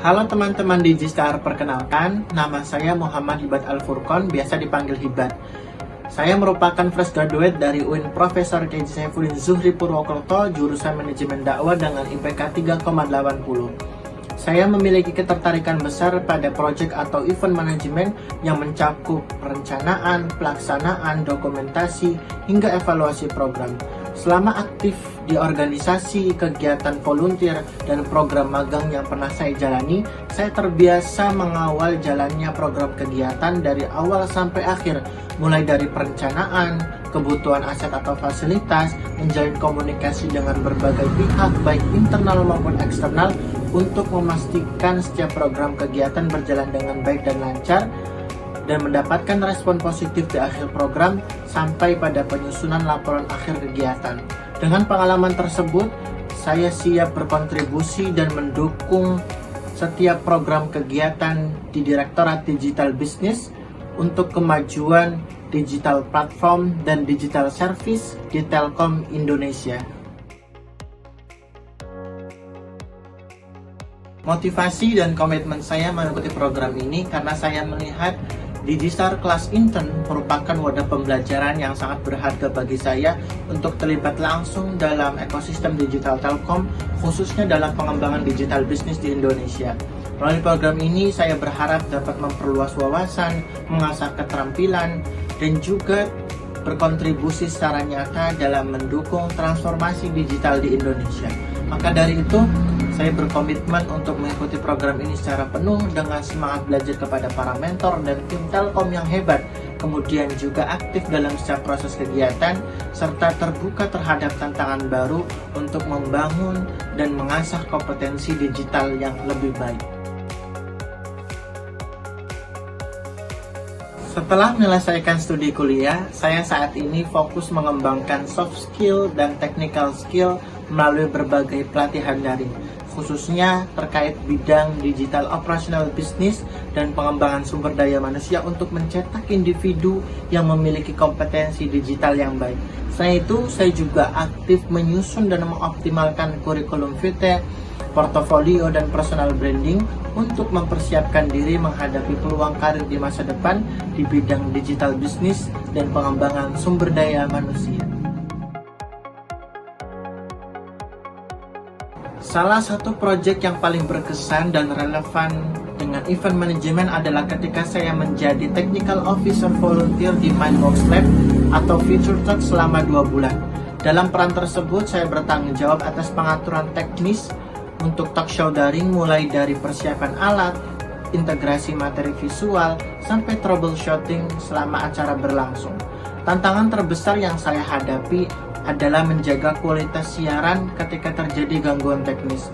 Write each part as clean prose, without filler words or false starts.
Halo teman-teman Digistar, perkenalkan, nama saya Muhammad Hibat Al-Furqon, biasa dipanggil Hibat. Saya merupakan fresh graduate dari UIN Profesor K.J. Saifuddin Zuhri Purwokerto, jurusan Manajemen Dakwah dengan IPK 3,80. Saya memiliki ketertarikan besar pada proyek atau event manajemen yang mencakup perencanaan, pelaksanaan, dokumentasi, hingga evaluasi program. Selama aktif di organisasi, kegiatan volunteer, dan program magang yang pernah saya jalani, saya terbiasa mengawal jalannya program kegiatan dari awal sampai akhir, mulai dari perencanaan, kebutuhan aset atau fasilitas, menjalin komunikasi dengan berbagai pihak, baik internal maupun eksternal, untuk memastikan setiap program kegiatan berjalan dengan baik dan lancar, dan mendapatkan respon positif di akhir program sampai pada penyusunan laporan akhir kegiatan. Dengan pengalaman tersebut, saya siap berkontribusi dan mendukung setiap program kegiatan di Direktorat Digital Business untuk kemajuan digital platform dan digital service di Telkom Indonesia. Motivasi dan komitmen saya mengikuti program ini karena saya melihat Digistar Kelas Intern merupakan wadah pembelajaran yang sangat berharga bagi saya untuk terlibat langsung dalam ekosistem digital Telkom, khususnya dalam pengembangan digital bisnis di Indonesia. Melalui program ini, saya berharap dapat memperluas wawasan, mengasah keterampilan, dan juga berkontribusi secara nyata dalam mendukung transformasi digital di Indonesia. Maka dari itu, saya berkomitmen untuk mengikuti program ini secara penuh dengan semangat belajar kepada para mentor dan tim Telkom yang hebat, kemudian juga aktif dalam setiap proses kegiatan, serta terbuka terhadap tantangan baru untuk membangun dan mengasah kompetensi digital yang lebih baik. Setelah menyelesaikan studi kuliah, saya saat ini fokus mengembangkan soft skill dan technical skill melalui berbagai pelatihan daring, khususnya terkait bidang digital operational business dan pengembangan sumber daya manusia untuk mencetak individu yang memiliki kompetensi digital yang baik. Selain itu, saya juga aktif menyusun dan mengoptimalkan kurikulum vitae, portofolio, dan personal branding untuk mempersiapkan diri menghadapi peluang karir di masa depan di bidang digital business dan pengembangan sumber daya manusia. Salah satu proyek yang paling berkesan dan relevan dengan event manajemen adalah ketika saya menjadi Technical Officer Volunteer di Mindbox Lab atau Future Talk selama 2 bulan. Dalam peran tersebut, saya bertanggung jawab atas pengaturan teknis untuk talk show daring, mulai dari persiapan alat, integrasi materi visual, sampai troubleshooting selama acara berlangsung. Tantangan terbesar yang saya hadapi adalah menjaga kualitas siaran ketika terjadi gangguan teknis.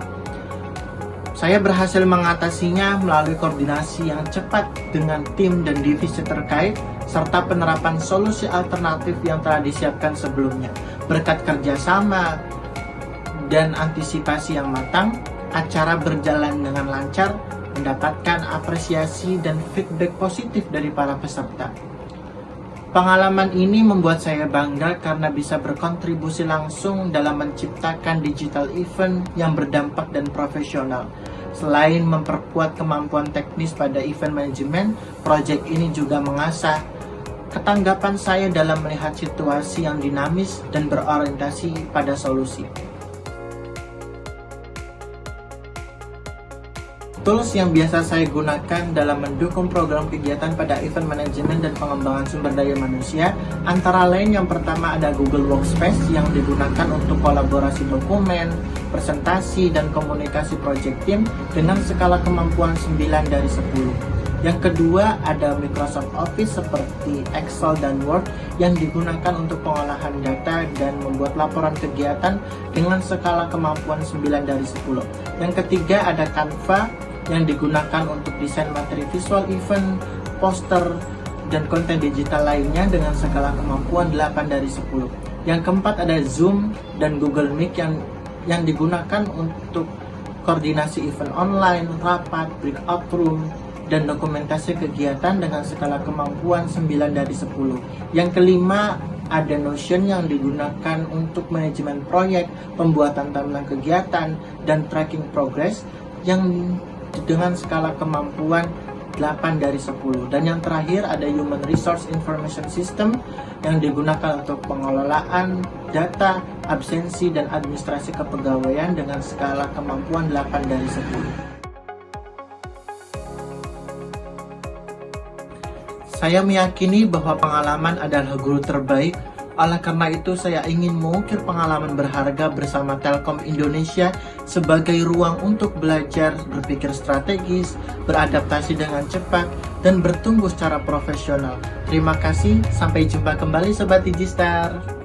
Saya berhasil mengatasinya melalui koordinasi yang cepat dengan tim dan divisi terkait, serta penerapan solusi alternatif yang telah disiapkan sebelumnya. Berkat kerjasama dan antisipasi yang matang, acara berjalan dengan lancar, mendapatkan apresiasi dan feedback positif dari para peserta. Pengalaman ini membuat saya bangga karena bisa berkontribusi langsung dalam menciptakan digital event yang berdampak dan profesional. Selain memperkuat kemampuan teknis pada event manajemen, proyek ini juga mengasah ketanggapan saya dalam melihat situasi yang dinamis dan berorientasi pada solusi. Tools yang biasa saya gunakan dalam mendukung program kegiatan pada event manajemen dan pengembangan sumber daya manusia, antara lain yang pertama ada Google Workspace yang digunakan untuk kolaborasi dokumen, presentasi, dan komunikasi project team dengan skala kemampuan 9 dari 10. Yang kedua ada Microsoft Office seperti Excel dan Word yang digunakan untuk pengolahan data dan membuat laporan kegiatan dengan skala kemampuan 9 dari 10. Yang ketiga ada Canva yang digunakan untuk desain materi visual event, poster, dan konten digital lainnya dengan skala kemampuan 8 dari 10. Yang keempat ada Zoom dan Google Meet yang digunakan untuk koordinasi event online, rapat, breakout room, dan dokumentasi kegiatan dengan skala kemampuan 9 dari 10. Yang kelima ada Notion yang digunakan untuk manajemen proyek, pembuatan timeline kegiatan, dan tracking progress. Yang dengan skala kemampuan 8 dari 10. Dan yang terakhir ada Human Resource Information System yang digunakan untuk pengelolaan data, absensi, dan administrasi kepegawaian dengan skala kemampuan 8 dari 10. Saya meyakini bahwa pengalaman adalah guru terbaik. Oleh karena itu, saya ingin mengukir pengalaman berharga bersama Telkom Indonesia sebagai ruang untuk belajar, berpikir strategis, beradaptasi dengan cepat, dan bertumbuh secara profesional. Terima kasih, sampai jumpa kembali Sobat Digistar.